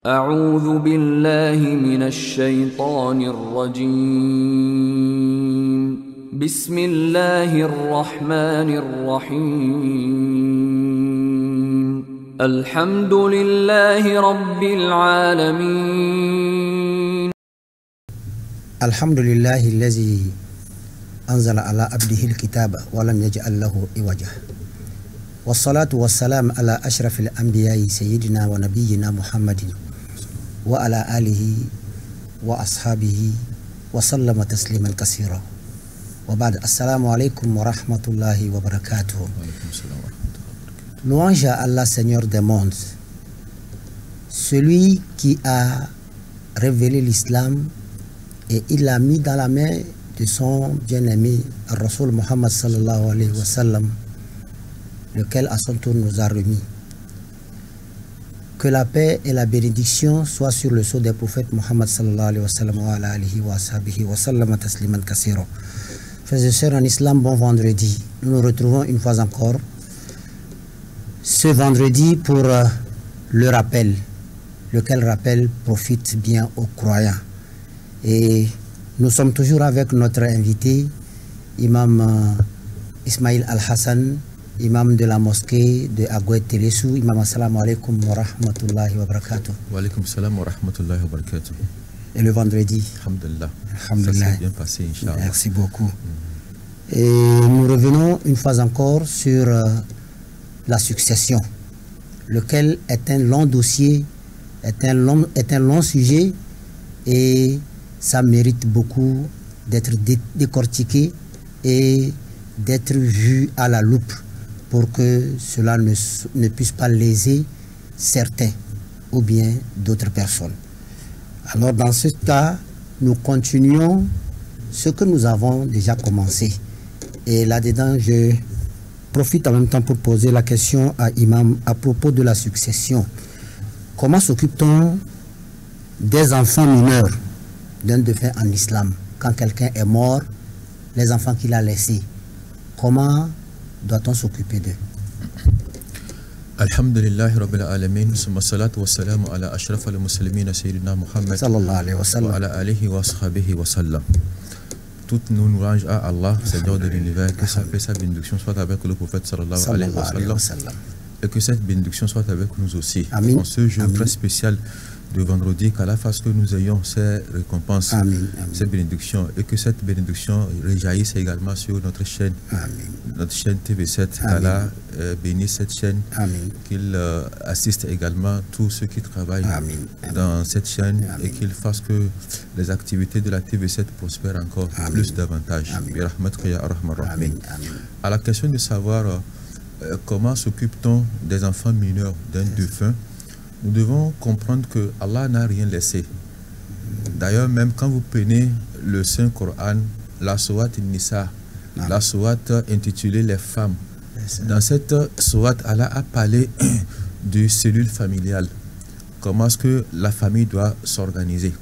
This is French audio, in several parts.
أعوذ بالله من الشيطان الرجيم بسم الله الرحمن الرحيم الحمد لله رب العالمين الحمد لله الذي أنزل على عبده الكتاب ولم يجعل له عوجا والصلاة والسلام على أشرف الأنبياء سيدنا ونبينا محمد وعلى آله وأصحابه وسلم تسليما كثيرا وبعد السلام عليكم ورحمة الله وبركاته. Louange à Allah, Seigneur des mondes, celui qui a révélé l'islam et il l'a mis dans la main de son bien-aimé Rasoul Muhammad sallallahu alayhi wa sallam, lequel à son tour nous a remis. Que la paix et la bénédiction soient sur le sceau des prophètes Muhammad sallallahu alayhi wa sallam wa ala alihi wa ashabihi wa sallam tasliman kassira. Frères et sœurs en islam, bon vendredi. Nous nous retrouvons une fois encore ce vendredi pour le rappel, lequel rappel profite bien aux croyants. Et nous sommes toujours avec notre invité, Imam Ismail Al-Hassan, imam de la mosquée de Agouet Télésou. Imam, assalamu alaikum wa rahmatullahi wa barakatuh. Wa alaikum salam wa rahmatullahi wa barakatuh. Et le vendredi, Alhamdulillah. Alhamdulillah. Ça s'est bien passé, Inch'Allah. Merci beaucoup. Et nous revenons une fois encore sur la succession, lequel est un long dossier, est un long sujet, et ça mérite beaucoup d'être décortiqué et d'être vu à la loupe pour que cela ne puisse pas léser certains ou bien d'autres personnes. Alors dans ce cas, nous continuons ce que nous avons déjà commencé. Et là-dedans, je profite en même temps pour poser la question à Imam à propos de la succession. Comment s'occupe-t-on des enfants mineurs d'un défunt en islam? Quand quelqu'un est mort, les enfants qu'il a laissés, comment doit-on s'occuper d'eux? Alhamdulillah Rabbil Alamin, summa salatu wa salamu ala ashraf al-muslimin sayyidina Muhammad sallallahu alayhi wa sallam wa ala alihi wa sahbihi wa sallam. Toutes nos louanges à Allah, Seigneur de l'univers, que sa paix, sa bénédiction soit avec le prophète sallallahu alayhi wa sallam, et que cette bénédiction soit avec nous aussi. Amin. En ce jour très spécial de vendredi, qu'Allah fasse que nous ayons ces récompenses, ces bénédictions, et que cette bénédiction réjaillisse également sur notre chaîne, notre chaîne TV7. Qu'Allah bénisse cette chaîne, qu'il assiste également tous ceux qui travaillent dans cette chaîne, et qu'il fasse que les activités de la TV7 prospèrent encore plus davantage. À la question de savoir comment s'occupe-t-on des enfants mineurs d'un défunt, nous devons comprendre que Allah n'a rien laissé. D'ailleurs, même quand vous prenez le Saint-Coran, la sourate Nisa, la sourate intitulée Les femmes, dans cette sourate, Allah a parlé de cellules familiales. Comment est-ce que la famille doit s'organiser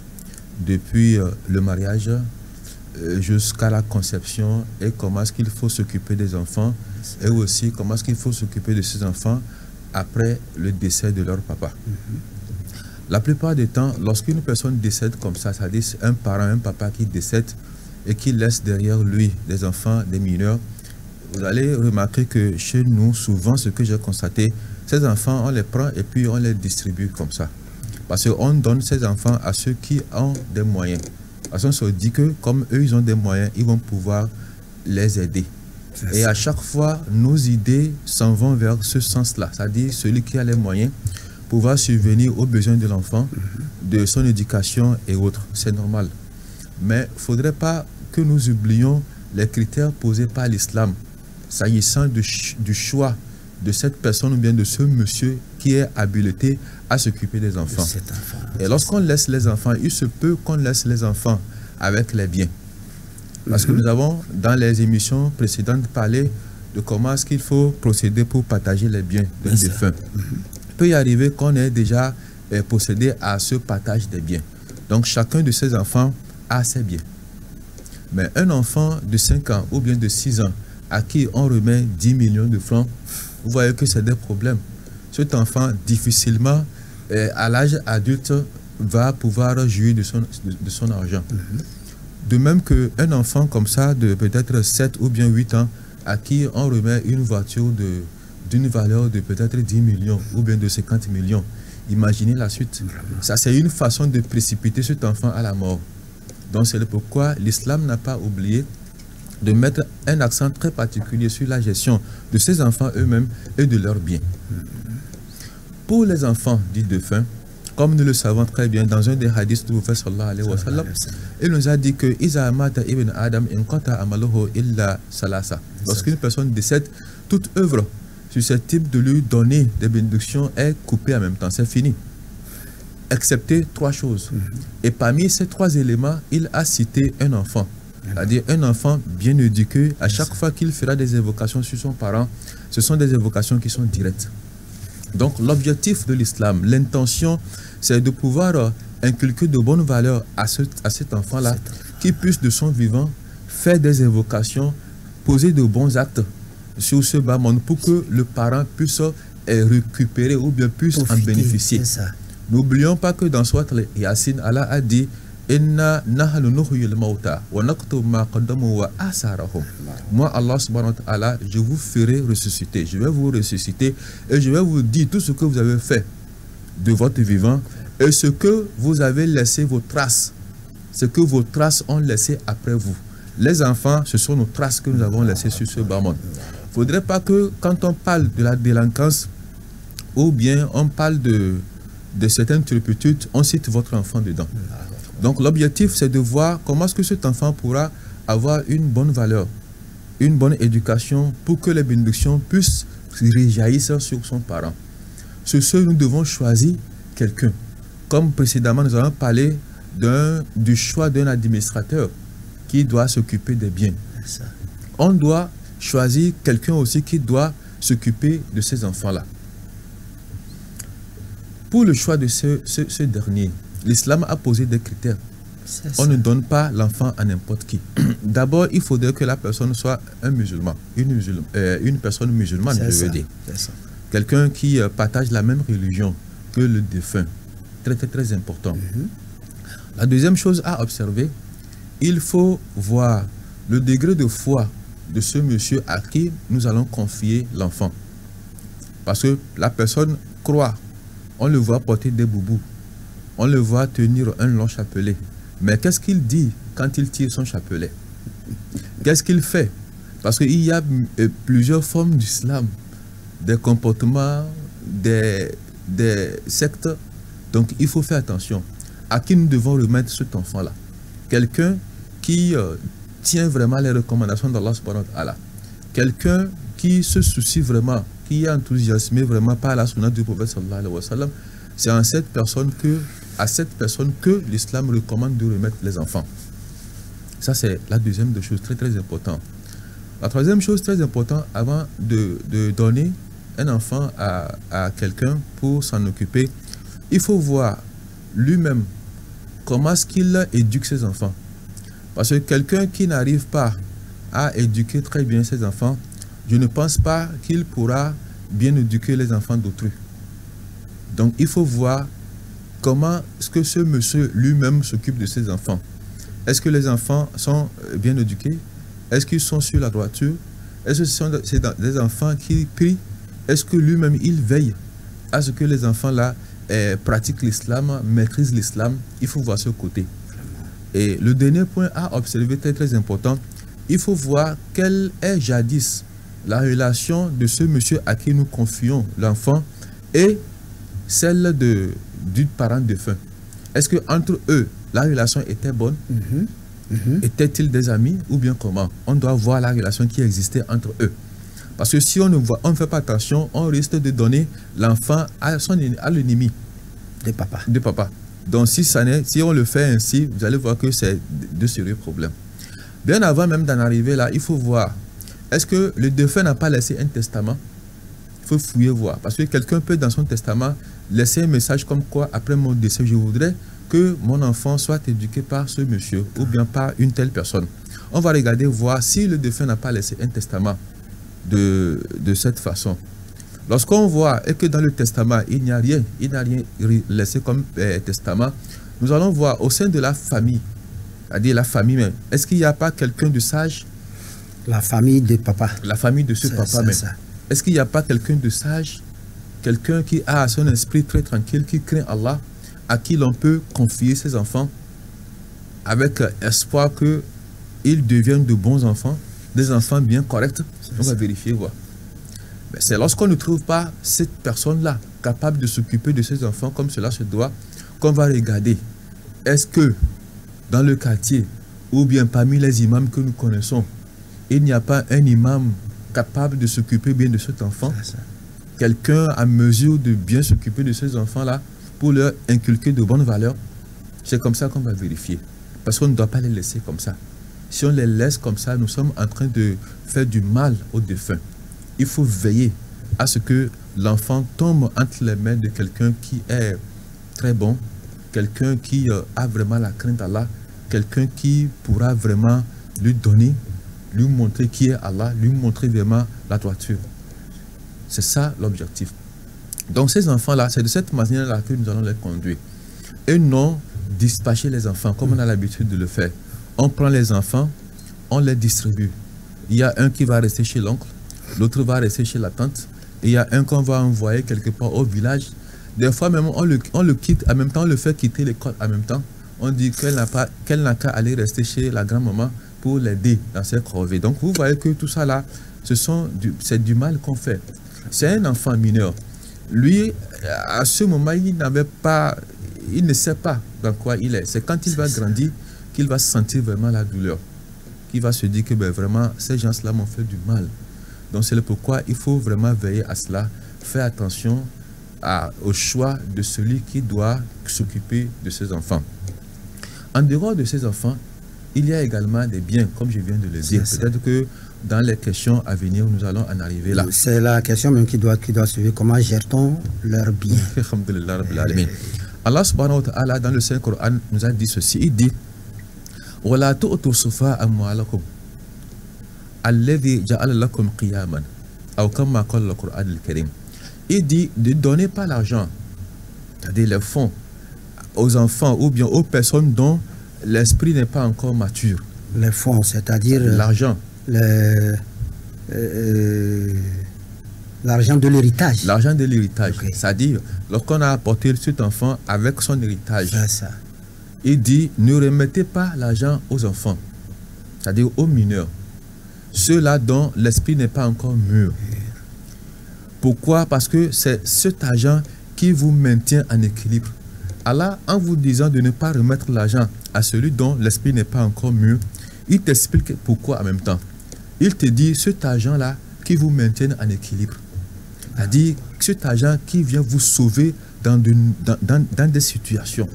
depuis le mariage jusqu'à la conception, et comment est-ce qu'il faut s'occuper des enfants, et aussi comment est-ce qu'il faut s'occuper de ces enfants après le décès de leur papa. La plupart du temps, lorsqu'une personne décède comme ça, c'est-à-dire un parent, un papa qui décède et qui laisse derrière lui des enfants, des mineurs, vous allez remarquer que chez nous, souvent, ce que j'ai constaté, ces enfants, on les prend et puis on les distribue comme ça. Parce qu'on donne ces enfants à ceux qui ont des moyens. Parce qu'on se dit que comme eux, ils ont des moyens, ils vont pouvoir les aider. Et à chaque fois, nos idées s'en vont vers ce sens-là, c'est-à-dire celui qui a les moyens, pouvoir subvenir aux besoins de l'enfant, de son éducation et autres. C'est normal. Mais il ne faudrait pas que nous oublions les critères posés par l'islam, s'agissant du choix de cette personne ou bien de ce monsieur qui est habilité à s'occuper des enfants. Et lorsqu'on laisse les enfants, il se peut qu'on laisse les enfants avec les biens. Parce que nous avons, dans les émissions précédentes, parlé de comment est-ce qu'il faut procéder pour partager les biens d'un défunt. Il peut y arriver qu'on ait déjà procédé à ce partage des biens. Donc, chacun de ces enfants a ses biens. Mais un enfant de 5 ans ou bien de 6 ans à qui on remet 10 millions de francs, vous voyez que c'est des problèmes. Cet enfant, difficilement, à l'âge adulte, va pouvoir jouir de son argent. De même qu'un enfant comme ça, de peut-être 7 ou bien 8 ans, à qui on remet une voiture d'une valeur de peut-être 10 millions ou bien de 50 millions. Imaginez la suite. Ça, c'est une façon de précipiter cet enfant à la mort. Donc, c'est pourquoi l'islam n'a pas oublié de mettre un accent très particulier sur la gestion de ces enfants eux-mêmes et de leurs biens. Pour les enfants dits défunts, comme nous le savons très bien dans un des hadiths du prophète sallallahu alayhi wa sallam, il nous a dit que Iza mata ibn Adam inqata amaluhu illa salasa. Lorsqu'une personne décède, toute œuvre susceptible de lui donner des bénédictions est coupée en même temps, c'est fini. Excepté 3 choses. Et parmi ces 3 éléments, il a cité un enfant. C'est-à-dire un enfant bien éduqué, à chaque fois qu'il fera des évocations sur son parent, ce sont des évocations qui sont directes. Donc l'objectif de l'islam, l'intention, c'est de pouvoir inculquer de bonnes valeurs à cet enfant-là, qui puisse de son vivant faire des évocations, poser de bons actes sur ce bas monde pour que le parent puisse récupérer ou bien puisse en bénéficier. N'oublions pas que dans Surat Yasin, Allah a dit Inna nahnu nuhyil mauta wa naktubu ma qaddamu wa asarahum. Moi, Allah subhanahu wa ta'ala, je vous ferai ressusciter. Je vais vous ressusciter et je vais vous dire tout ce que vous avez fait de votre vivant et ce que vous avez laissé vos traces. Ce que vos traces ont laissé après vous. Les enfants, ce sont nos traces que nous avons laissées sur ce bas monde. Il ne faudrait pas que quand on parle de la délinquance ou bien on parle de certaines turpitudes, on cite votre enfant dedans. Donc l'objectif, c'est de voir comment est-ce que cet enfant pourra avoir une bonne valeur, une bonne éducation pour que les bénédictions puissent réjaillir sur son parent. Sur ce, nous devons choisir quelqu'un. Comme précédemment, nous avons parlé du choix d'un administrateur qui doit s'occuper des biens. On doit choisir quelqu'un aussi qui doit s'occuper de ces enfants-là. Pour le choix de ce dernier, l'islam a posé des critères. On ne donne pas l'enfant à n'importe qui. D'abord, il faudrait que la personne soit un musulman, une personne musulmane, je veux dire. Quelqu'un qui partage la même religion que le défunt. Très, très, très important. La deuxième chose à observer, il faut voir le degré de foi de ce monsieur à qui nous allons confier l'enfant. Parce que la personne croit, on le voit porter des boubous, on le voit tenir un long chapelet. Mais qu'est-ce qu'il dit quand il tire son chapelet? Qu'est-ce qu'il fait? Parce qu'il y a plusieurs formes d'islam, des comportements, des sectes. Donc il faut faire attention. À qui nous devons remettre cet enfant-là? Quelqu'un qui tient vraiment les recommandations d'Allah subhanahu wa ta'ala. Quelqu'un qui se soucie vraiment, qui est enthousiasmé vraiment par la sunna du prophète sallallahu alayhi wa sallam. C'est à cette personne que l'islam recommande de remettre les enfants. Ça, c'est la deuxième des choses très, très importante. La troisième chose très importante, avant de donner un enfant à quelqu'un pour s'en occuper, il faut voir lui-même comment est-ce qu'il éduque ses enfants. Parce que quelqu'un qui n'arrive pas à éduquer très bien ses enfants, je ne pense pas qu'il pourra bien éduquer les enfants d'autrui. Donc, il faut voir comment est-ce que ce monsieur lui-même s'occupe de ses enfants. Est-ce que les enfants sont bien éduqués? Est-ce qu'ils sont sur la droiture? Est-ce que ce sont des enfants qui prient? Est-ce que lui-même, il veille à ce que les enfants-là pratiquent l'islam, maîtrisent l'islam? Il faut voir ce côté. Et le dernier point à observer, très très important, il faut voir quelle est jadis la relation de ce monsieur à qui nous confions l'enfant et celle du parent défunt. Est-ce que entre eux, la relation était bonne? Étaient-ils des amis ou bien comment? On doit voir la relation qui existait entre eux. Parce que si on ne fait pas attention, on risque de donner l'enfant à l'ennemi de papa. Donc si on le fait ainsi, vous allez voir que c'est de sérieux problèmes. Bien avant même d'en arriver là, il faut voir, est-ce que le défunt n'a pas laissé un testament? Il faut fouiller voir. Parce que quelqu'un peut dans son testament laisser un message comme quoi, après mon décès, je voudrais que mon enfant soit éduqué par ce monsieur ou bien par une telle personne. On va regarder voir si le défunt n'a pas laissé un testament de cette façon. Lorsqu'on voit et que dans le testament, il n'y a rien laissé comme testament, nous allons voir au sein de la famille, c'est-à-dire la famille même, est-ce qu'il n'y a pas quelqu'un de sage? La famille de papa. La famille de ce papa même. Est-ce qu'il n'y a pas quelqu'un de sage? Quelqu'un qui a son esprit très tranquille, qui craint Allah, à qui l'on peut confier ses enfants avec espoir qu'ils deviennent de bons enfants, des enfants bien corrects. On va vérifier, voir. Mais c'est lorsqu'on ne trouve pas cette personne-là capable de s'occuper de ses enfants comme cela se doit, qu'on va regarder. Est-ce que dans le quartier ou bien parmi les imams que nous connaissons, il n'y a pas un imam capable de s'occuper bien de cet enfant? Quelqu'un à mesure de bien s'occuper de ces enfants-là pour leur inculquer de bonnes valeurs? C'est comme ça qu'on va vérifier. Parce qu'on ne doit pas les laisser comme ça. Si on les laisse comme ça, nous sommes en train de faire du mal aux défunts. Il faut veiller à ce que l'enfant tombe entre les mains de quelqu'un qui est très bon, quelqu'un qui a vraiment la crainte d'Allah, quelqu'un qui pourra vraiment lui donner, lui montrer qui est Allah, lui montrer vraiment la droiture. C'est ça l'objectif. Donc ces enfants-là, c'est de cette manière-là que nous allons les conduire. Et non dispatcher les enfants comme on a l'habitude de le faire. On prend les enfants, on les distribue. Il y a un qui va rester chez l'oncle, l'autre va rester chez la tante, et il y a un qu'on va envoyer quelque part au village. Des fois même on le quitte, en même temps on le fait quitter l'école en même temps. On dit qu'elle n'a qu'à aller rester chez la grand-maman pour l'aider dans ses corvées. Donc vous voyez que tout ça là, c'est du mal qu'on fait. C'est un enfant mineur. Lui, à ce moment, il ne sait pas dans quoi il est. C'est quand il va grandir qu'il va sentir vraiment la douleur. Qu'il va se dire que vraiment, ces gens-là m'ont fait du mal. Donc c'est pourquoi il faut vraiment veiller à cela. Faire attention au choix de celui qui doit s'occuper de ses enfants. En dehors de ses enfants, il y a également des biens, comme je viens de le dire. Peut-être que dans les questions à venir, nous allons en arriver là. C'est la question même qui doit suivre. Comment gère-t-on leurs biens? Allah subhanahu wa ta'ala, dans le Saint-Coran, nous a dit ceci. Il dit وَلَا تُؤْتُوا السُّفَهَاءَ أَمْوَالَكُمْ الَّذِي جَعَلَ لَكُمْ قِيَامًا أو كما قال القرآن الكريم. Il dit de ne donner pas l'argent, c'est-à-dire les fonds, aux enfants ou bien aux personnes dont l'esprit n'est pas encore mature. Les fonds, c'est-à-dire l'argent. L'argent de l'héritage. L'argent de l'héritage. Okay. C'est-à-dire, lorsqu'on a apporté cet enfant avec son héritage, ça. Il dit, ne remettez pas l'argent aux enfants, c'est-à-dire aux mineurs, ceux-là dont l'esprit n'est pas encore mûr. Pourquoi? Parce que c'est cet argent qui vous maintient en équilibre. Allah, en vous disant de ne pas remettre l'argent à celui dont l'esprit n'est pas encore mûr, il t'explique pourquoi en même temps. Il te dit, cet argent-là qui vous maintient en équilibre. C'est-à-dire, cet argent qui vient vous sauver dans des situations.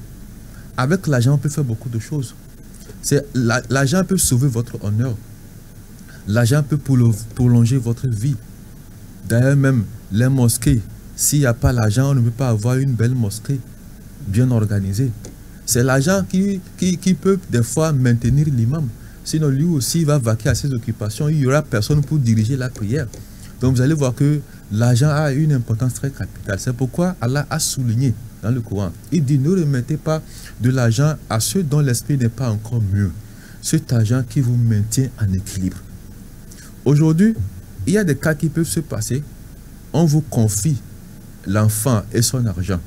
Avec l'argent, on peut faire beaucoup de choses. L'argent peut sauver votre honneur. L'argent peut prolonger votre vie. D'ailleurs, même les mosquées, s'il n'y a pas l'argent, on ne peut pas avoir une belle mosquée bien organisée. C'est l'argent qui peut des fois maintenir l'imam. Sinon, lui aussi va vaquer à ses occupations. Il n'y aura personne pour diriger la prière. Donc, vous allez voir que l'argent a une importance très capitale. C'est pourquoi Allah a souligné dans le Coran. Il dit, ne remettez pas de l'argent à ceux dont l'esprit n'est pas encore mûr. Cet argent qui vous maintient en équilibre. Aujourd'hui, il y a des cas qui peuvent se passer. On vous confie l'enfant et son argent.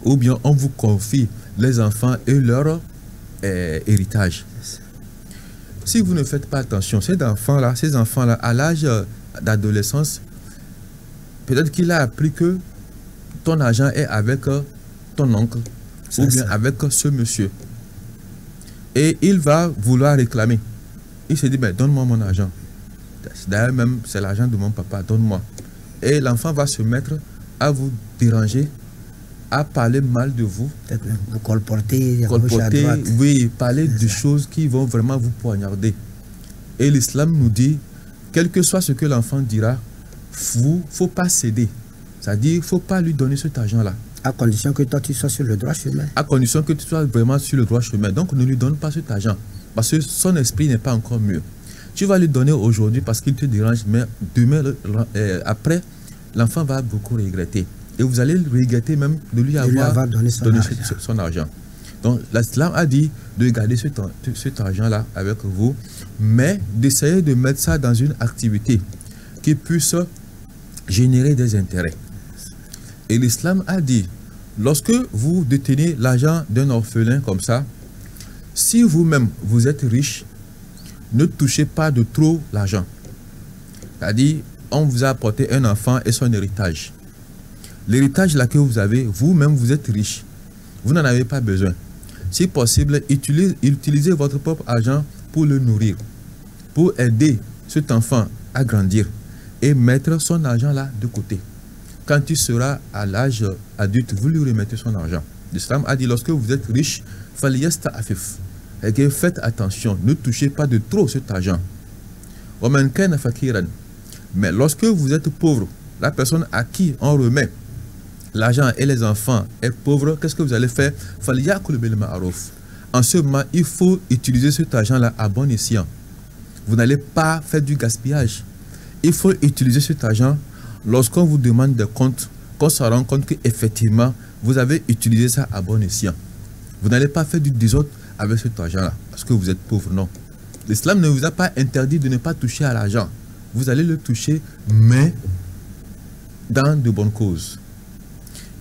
Ou bien on vous confie les enfants et leur héritage. Si vous ne faites pas attention, ces enfants-là, à l'âge d'adolescence, peut-être qu'il a appris que ton argent est avec ton oncle ou bien avec ce monsieur. Et il va vouloir réclamer. Il se dit, ben, donne-moi mon argent. D'ailleurs, même, c'est l'argent de mon papa, donne-moi. Et l'enfant va se mettre à vous déranger, à parler mal de vous. Peut-être vous colporter à droite. Oui, parler de choses qui vont vraiment vous poignarder. Et l'islam nous dit, quel que soit ce que l'enfant dira, il ne faut pas céder. C'est-à-dire, il ne faut pas lui donner cet argent-là. À condition que toi, tu sois sur le droit chemin. À condition que tu sois vraiment sur le droit chemin. Donc, ne lui donne pas cet argent. Parce que son esprit n'est pas encore mûr. Tu vas lui donner aujourd'hui parce qu'il te dérange, mais demain, après, l'enfant va beaucoup regretter. Et vous allez regretter même de lui avoir donné son argent. Donc, l'islam a dit de garder cet argent-là avec vous, mais d'essayer de mettre ça dans une activité qui puisse générer des intérêts. Et l'islam a dit, lorsque vous détenez l'argent d'un orphelin comme ça, si vous-même vous êtes riche, ne touchez pas de trop l'argent. C'est-à-dire, on vous a apporté un enfant et son héritage. L'héritage là que vous avez, vous-même vous êtes riche. Vous n'en avez pas besoin. Si possible, utilisez votre propre argent pour le nourrir, pour aider cet enfant à grandir et mettre son argent là de côté. Quand il sera à l'âge adulte, vous lui remettez son argent. L'islam a dit, lorsque vous êtes riche, faites attention, ne touchez pas de trop cet argent. Mais lorsque vous êtes pauvre, la personne à qui on remet l'argent et les enfants est pauvre, qu'est-ce que vous allez faire? En ce moment, il faut utiliser cet argent-là à bon escient. Vous n'allez pas faire du gaspillage. Il faut utiliser cet argent lorsqu'on vous demande des comptes, qu'on se rend compte qu'effectivement, vous avez utilisé ça à bon escient. Vous n'allez pas faire du désordre avec cet argent-là, parce que vous êtes pauvre, non. L'islam ne vous a pas interdit de ne pas toucher à l'argent. Vous allez le toucher, mais dans de bonnes causes.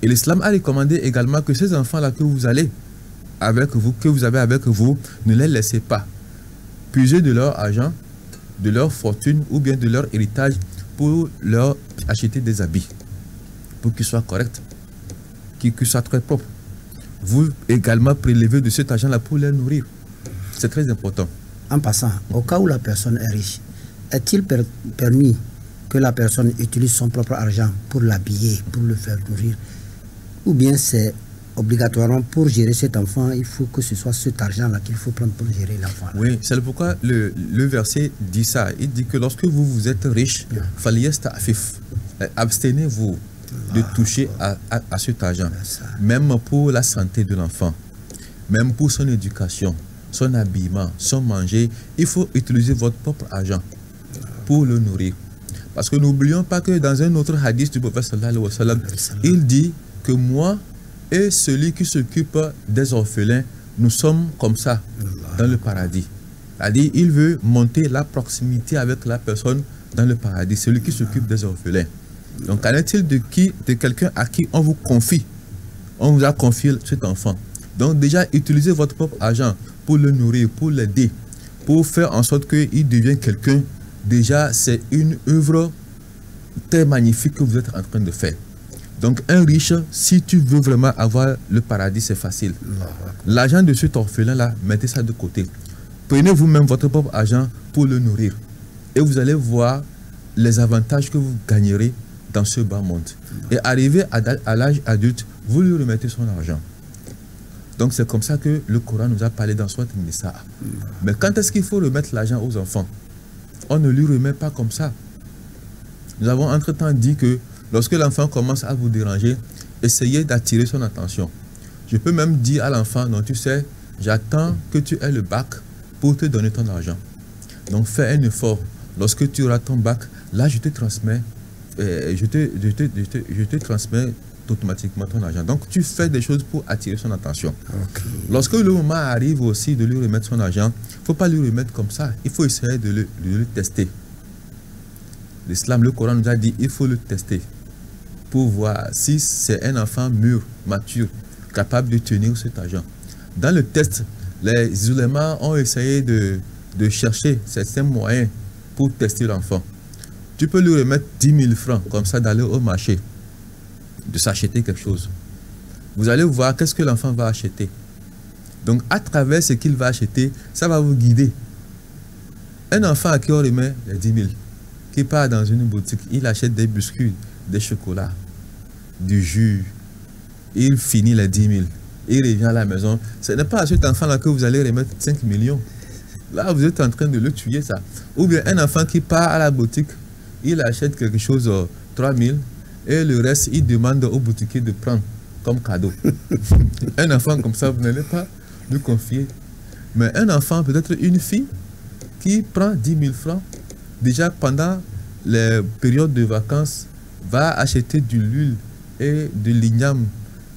Et l'islam a recommandé également que ces enfants-là que vous avez avec vous, ne les laissez pas. Puisez de leur argent, de leur fortune ou bien de leur héritage pour leur acheter des habits, pour qu'ils soient corrects, qu'ils soient très propres. Vous également prélevez de cet argent-là pour les nourrir. C'est très important. En passant, au cas où la personne est riche, est-il permis que la personne utilise son propre argent pour l'habiller, pour le faire nourrir? Ou bien c'est obligatoirement pour gérer cet enfant, il faut que ce soit cet argent-là qu'il faut prendre pour gérer l'enfant? Oui, c'est pourquoi le verset dit ça. Il dit que lorsque vous êtes riche, abstenez-vous de toucher à cet argent. Même pour la santé de l'enfant, même pour son éducation, son habillement, son manger, il faut utiliser votre propre argent pour le nourrir. Parce que n'oublions pas que dans un autre hadith du prophète sallallahu alayhi wa sallam, il dit que moi et celui qui s'occupe des orphelins, nous sommes comme ça dans le paradis. C'est-à-dire, il veut monter la proximité avec la personne dans le paradis, celui qui s'occupe des orphelins. Donc, qu'en est-il de quelqu'un à qui on vous confie, on vous a confié cet enfant? Donc, déjà, utilisez votre propre argent pour le nourrir, pour l'aider, pour faire en sorte qu'il devienne quelqu'un. Déjà, c'est une œuvre très magnifique que vous êtes en train de faire. Donc, un riche, si tu veux vraiment avoir le paradis, c'est facile. L'argent de cet orphelin-là, mettez ça de côté. Prenez vous-même votre propre argent pour le nourrir. Et vous allez voir les avantages que vous gagnerez dans ce bas monde. Et arrivé à l'âge adulte, vous lui remettez son argent. Donc, c'est comme ça que le Coran nous a parlé dans Sourate Nisa. Mais quand est-ce qu'il faut remettre l'argent aux enfants? On ne lui remet pas comme ça. Nous avons entre-temps dit que lorsque l'enfant commence à vous déranger, essayez d'attirer son attention. Je peux même dire à l'enfant, non, tu sais, j'attends que tu aies le bac pour te donner ton argent. Donc fais un effort. Lorsque tu auras ton bac, là je te transmets, je te transmets automatiquement ton argent. Donc tu fais des choses pour attirer son attention. Okay. Lorsque le moment arrive aussi de lui remettre son argent, il ne faut pas lui remettre comme ça. Il faut essayer de le tester. L'islam, le Coran nous a dit, il faut le tester pour voir si c'est un enfant mûr, mature, capable de tenir cet argent. Dans le test, les ulémas ont essayé de chercher certains moyens pour tester l'enfant. Tu peux lui remettre 10 000 francs, comme ça, d'aller au marché, de s'acheter quelque chose. Vous allez voir qu'est-ce que l'enfant va acheter. Donc, à travers ce qu'il va acheter, ça va vous guider. Un enfant à qui on remet les 10 000, qui part dans une boutique, il achète des biscuits, des chocolats, du jus, il finit les 10 000, il revient à la maison. Ce n'est pas à cet enfant-là que vous allez remettre 5 millions. Là, vous êtes en train de le tuer, ça. Ou bien un enfant qui part à la boutique, il achète quelque chose, 3 000, et le reste, il demande au boutiquier de prendre comme cadeau. Un enfant comme ça, vous n'allez pas lui confier. Mais un enfant, peut-être une fille, qui prend 10 000 francs, déjà pendant les périodes de vacances, va acheter de l'huile et de l'igname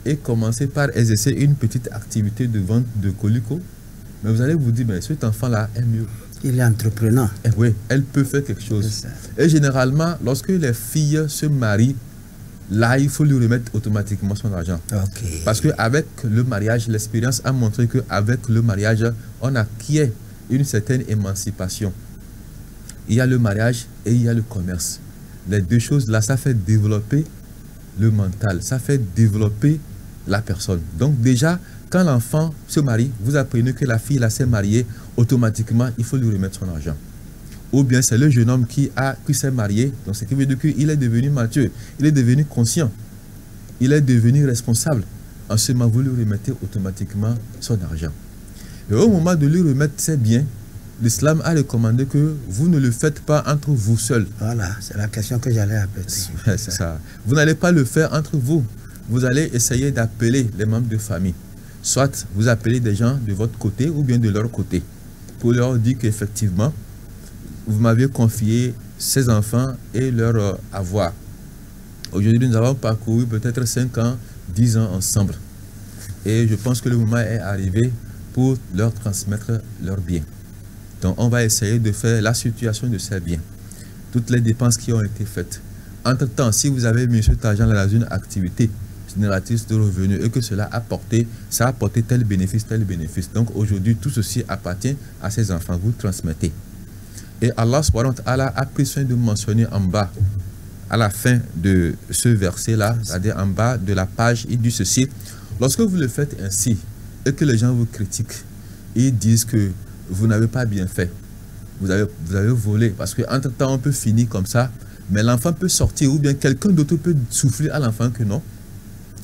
et commencer par exercer une petite activité de vente de colicot, mais vous allez vous dire, mais cet enfant-là est mieux. Il est entrepreneur. Et oui, elle peut faire quelque chose. Et généralement, lorsque les filles se marient, là, il faut lui remettre automatiquement son argent. Okay. Parce qu'avec le mariage, l'expérience a montré qu'avec le mariage, on acquiert une certaine émancipation. Il y a le mariage et il y a le commerce. Les deux choses-là, ça fait développer le mental, ça fait développer la personne. Donc déjà, quand l'enfant se marie, vous apprenez que la fille là s'est mariée, automatiquement, il faut lui remettre son argent. Ou bien c'est le jeune homme qui s'est marié, donc ce qui veut dire qu'il est devenu mature, il est devenu conscient, il est devenu responsable. En ce moment, vous lui remettez automatiquement son argent. Et au moment de lui remettre ses biens, l'islam a recommandé que vous ne le faites pas entre vous seuls. Voilà, c'est la question que j'allais appeler. C'est ça. Vous n'allez pas le faire entre vous. Vous allez essayer d'appeler les membres de famille. Soit vous appelez des gens de votre côté ou bien de leur côté pour leur dire qu'effectivement, vous m'aviez confié ces enfants et leur avoir. Aujourd'hui, nous avons parcouru peut-être 5 ans, 10 ans ensemble. Et je pense que le moment est arrivé pour leur transmettre leurs biens. Donc, on va essayer de faire la situation de ces biens. Toutes les dépenses qui ont été faites. Entre-temps, si vous avez mis cet argent dans une activité génératrice de revenus et que cela a apporté, ça a apporté tel bénéfice, tel bénéfice. Donc, aujourd'hui, tout ceci appartient à ces enfants. Vous transmettez. Et Allah subhanahu wa ta'ala a pris soin de mentionner en bas, à la fin de ce verset-là, c'est-à-dire en bas de la page, il dit ceci: lorsque vous le faites ainsi et que les gens vous critiquent, ils disent que vous n'avez pas bien fait, vous avez volé, parce qu'entre-temps on peut finir comme ça, mais l'enfant peut sortir ou bien quelqu'un d'autre peut souffler à l'enfant que non,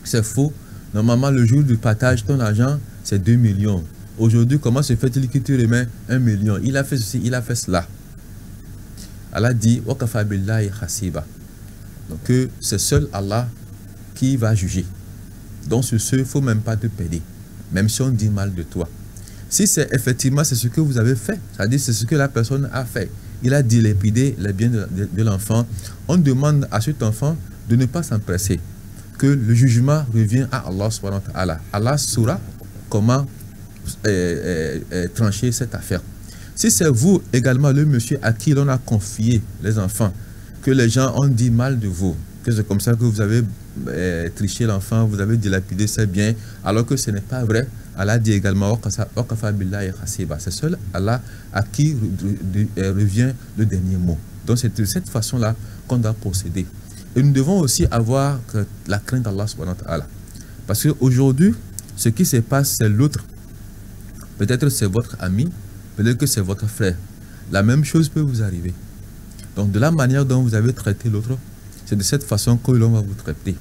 c'est faux. Normalement le jour du partage, ton argent c'est 2 millions. Aujourd'hui, comment se fait-il qu'il te remet 1 million? Il a fait ceci, il a fait cela. Allah dit wa kafa billahi hasiba. Donc c'est seul Allah qui va juger. Donc sur ce, il ne faut même pas te péder, même si on dit mal de toi. Si c'est effectivement c'est ce que vous avez fait, c'est-à-dire c'est ce que la personne a fait, il a dilapidé les biens de l'enfant, on demande à cet enfant de ne pas s'empresser, que le jugement revient à Allah subhanahu wa ta'ala. Allah saura comment trancher cette affaire. Si c'est vous également le monsieur à qui l'on a confié les enfants, que les gens ont dit mal de vous, que c'est comme ça que vous avez triché l'enfant, vous avez dilapidé ses biens, alors que ce n'est pas vrai, Allah dit également c'est seul Allah à qui revient le dernier mot. Donc c'est de cette façon-là qu'on doit procéder. Et nous devons aussi avoir la crainte d'Allah subhanahu wa ta'ala. Parce qu'aujourd'hui, ce qui se passe, c'est l'autre. Peut-être c'est votre ami, peut-être que c'est votre frère. La même chose peut vous arriver. Donc de la manière dont vous avez traité l'autre, c'est de cette façon que l'on va vous traiter.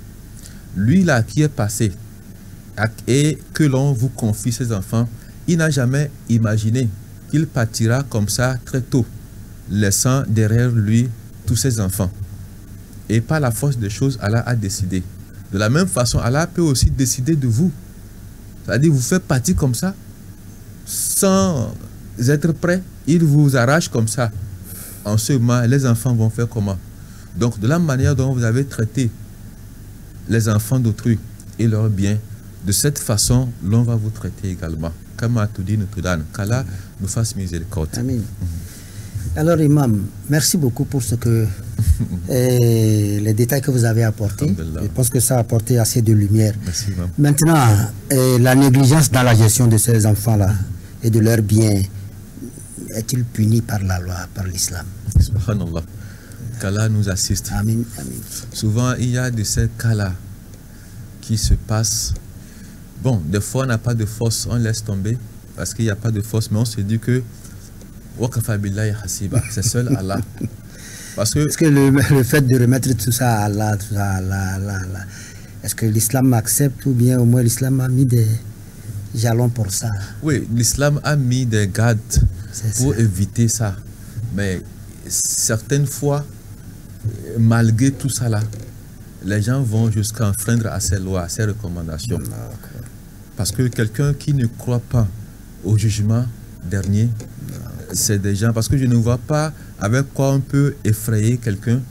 Lui là qui est passé et que l'on vous confie ses enfants, il n'a jamais imaginé qu'il partira comme ça très tôt, laissant derrière lui tous ses enfants. Et par la force des choses, Allah a décidé. De la même façon, Allah peut aussi décider de vous. C'est-à-dire vous fait partir comme ça, sans être prêt, il vous arrache comme ça. En ce moment, les enfants vont faire comment? Donc, de la manière dont vous avez traité les enfants d'autrui et leurs biens, de cette façon, l'on va vous traiter également. Qu'Allah nous fasse miséricorde. Amen. Alors, Imam, merci beaucoup pour ce que les détails que vous avez apportés. Je pense que ça a apporté assez de lumière. Merci, maintenant, la négligence dans la gestion de ces enfants-là et de leurs biens, est-il puni par la loi, par l'islam? Subhanallah. Qu'Allah nous assiste. Amen, amen. Souvent, il y a de ces cas-là qui se passent. Bon, des fois, on n'a pas de force, on laisse tomber parce qu'il n'y a pas de force, mais on se dit que c'est seul Allah. Parce que le fait de remettre tout ça à Allah, est-ce que l'islam accepte ou bien au moins l'islam a mis des jalons pour ça? Oui, l'islam a mis des gardes pour éviter ça. Mais certaines fois, malgré tout ça là, les gens vont jusqu'à enfreindre à ces lois, à ces recommandations. Parce que quelqu'un qui ne croit pas au jugement dernier, c'est des gens, parce que je ne vois pas avec quoi on peut effrayer quelqu'un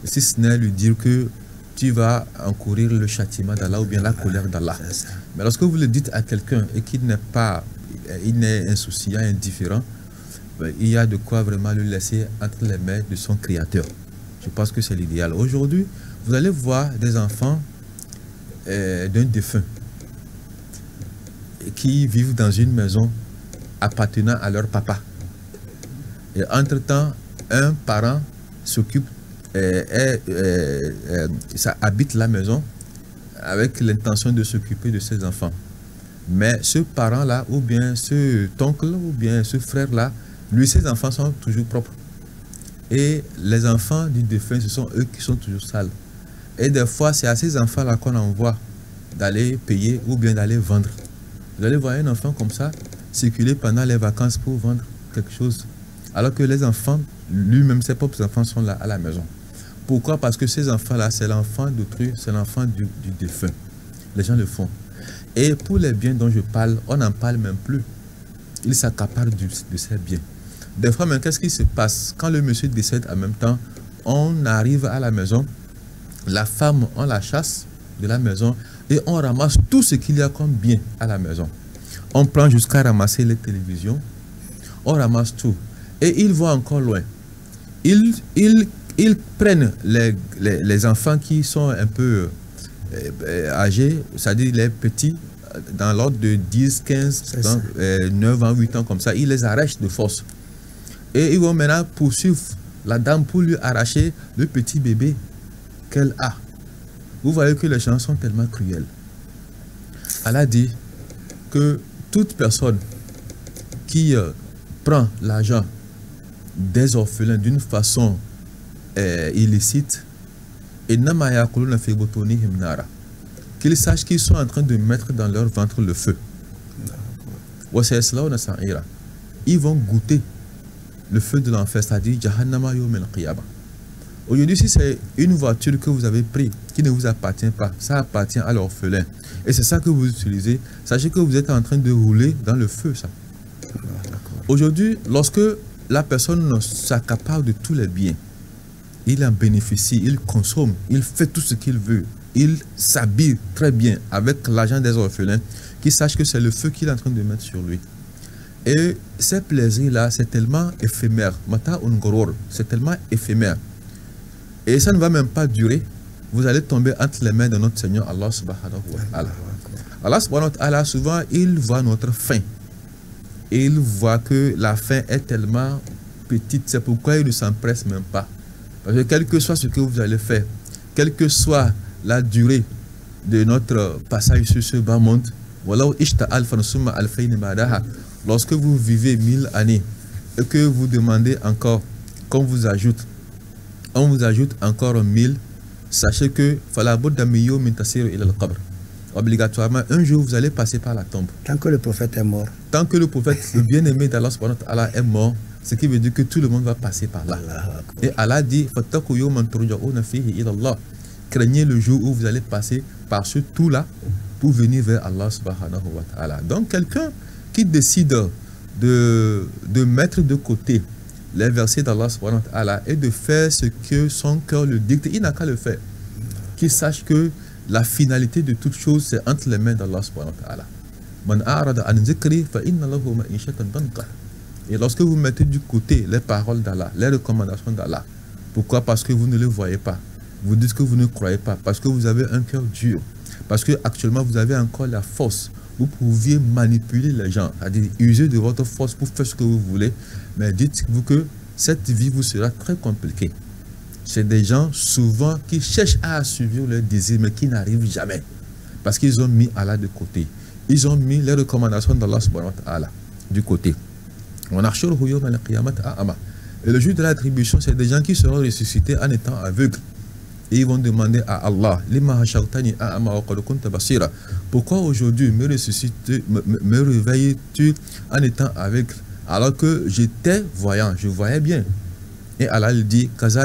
si ce n'est lui dire que tu vas encourir le châtiment d'Allah ou bien la colère d'Allah. Mais lorsque vous le dites à quelqu'un et qu'il n'est pas, il n'est insouciant, indifférent, il y a de quoi vraiment le laisser entre les mains de son créateur. Je pense que c'est l'idéal. Aujourd'hui, vous allez voir des enfants d'un défunt qui vivent dans une maison appartenant à leur papa. Et entre-temps, un parent s'occupe, ça habite la maison avec l'intention de s'occuper de ses enfants. Mais ce parent-là, ou bien ce oncle, ou bien ce frère-là, lui, ses enfants sont toujours propres. Et les enfants du défunt, ce sont eux qui sont toujours sales. Et des fois, c'est à ces enfants-là qu'on envoie d'aller payer ou bien d'aller vendre. Vous allez voir un enfant comme ça circuler pendant les vacances pour vendre quelque chose. Alors que les enfants, lui-même, ses propres enfants sont là à la maison. Pourquoi? Parce que ces enfants-là, c'est l'enfant d'autrui, c'est l'enfant du défunt. Les gens le font. Et pour les biens dont je parle, on n'en parle même plus. Ils s'accaparent de ces biens. Des fois, mais qu'est-ce qui se passe? Quand le monsieur décède en même temps, on arrive à la maison, la femme, on la chasse de la maison et on ramasse tout ce qu'il y a comme bien à la maison. On prend jusqu'à ramasser les télévisions, on ramasse tout. Et ils vont encore loin. Ils prennent les enfants qui sont un peu âgés, c'est-à-dire les petits, dans l'ordre de 10, 15, 9 ans, 8 ans comme ça, ils les arrachent de force. Et ils vont maintenant poursuivre la dame pour lui arracher le petit bébé qu'elle a. Vous voyez que les gens sont tellement cruels. Allah dit que toute personne qui prend l'argent des orphelins d'une façon illicite, qu'ils sachent qu'ils sont en train de mettre dans leur ventre le feu. Ils vont goûter le feu de l'enfer, c'est-à-dire Jahannama Yawm al-Qiyamah. Aujourd'hui, si c'est une voiture que vous avez prise qui ne vous appartient pas, ça appartient à l'orphelin. Et c'est ça que vous utilisez. Sachez que vous êtes en train de rouler dans le feu, ça. Aujourd'hui, lorsque la personne s'accapare de tous les biens, il en bénéficie, il consomme, il fait tout ce qu'il veut, il s'habille très bien avec l'argent des orphelins, qu'il sache que c'est le feu qu'il est en train de mettre sur lui. Et ces plaisirs-là, c'est tellement éphémère. Mata ungoror, c'est tellement éphémère. Et ça ne va même pas durer. Vous allez tomber entre les mains de notre Seigneur Allah subhanahu wa ta'ala. Allah subhanahu wa ta'ala, souvent, il voit notre fin. Et il voit que la fin est tellement petite. C'est pourquoi il ne s'empresse même pas. Parce que quel que soit ce que vous allez faire, quelle que soit la durée de notre passage sur ce bas monde, lorsque vous vivez 1000 années et que vous demandez encore qu'on vous ajoute, on vous ajoute encore 1000, sachez que obligatoirement, un jour vous allez passer par la tombe. Tant que le prophète est mort. Tant que le prophète, le bien-aimé d'Allah subhanahu wa ta'ala est mort, ce qui veut dire que tout le monde va passer par là. Et Allah dit, craignez le jour où vous allez passer par ce tout-là pour venir vers Allah subhanahu wa ta'ala. Donc quelqu'un qui décide de mettre de côté les versets d'Allah subhanahu wa ta'ala et de faire ce que son cœur le dicte, il n'a qu'à le faire. Qu'il sache que la finalité de toute chose, c'est entre les mains d'Allah subhanahu wa ta'ala. Et lorsque vous mettez du côté les paroles d'Allah, les recommandations d'Allah, pourquoi? Parce que vous ne le voyez pas. Vous dites que vous ne croyez pas, parce que vous avez un cœur dur, parce que actuellement vous avez encore la force. Vous pouviez manipuler les gens, c'est-à-dire user de votre force pour faire ce que vous voulez, mais dites-vous que cette vie vous sera très compliquée. C'est des gens souvent qui cherchent à assouvir leurs désirs, mais qui n'arrivent jamais, parce qu'ils ont mis Allah de côté. Ils ont mis les recommandations d'Allah subhanahu wa ta'ala du côté. Et le jour de l'attribution, c'est des gens qui seront ressuscités en étant aveugles. Et ils vont demander à Allah, pourquoi aujourd'hui me réveilles-tu en étant aveugle alors que j'étais voyant, je voyais bien? Et Allah lui dit, c'est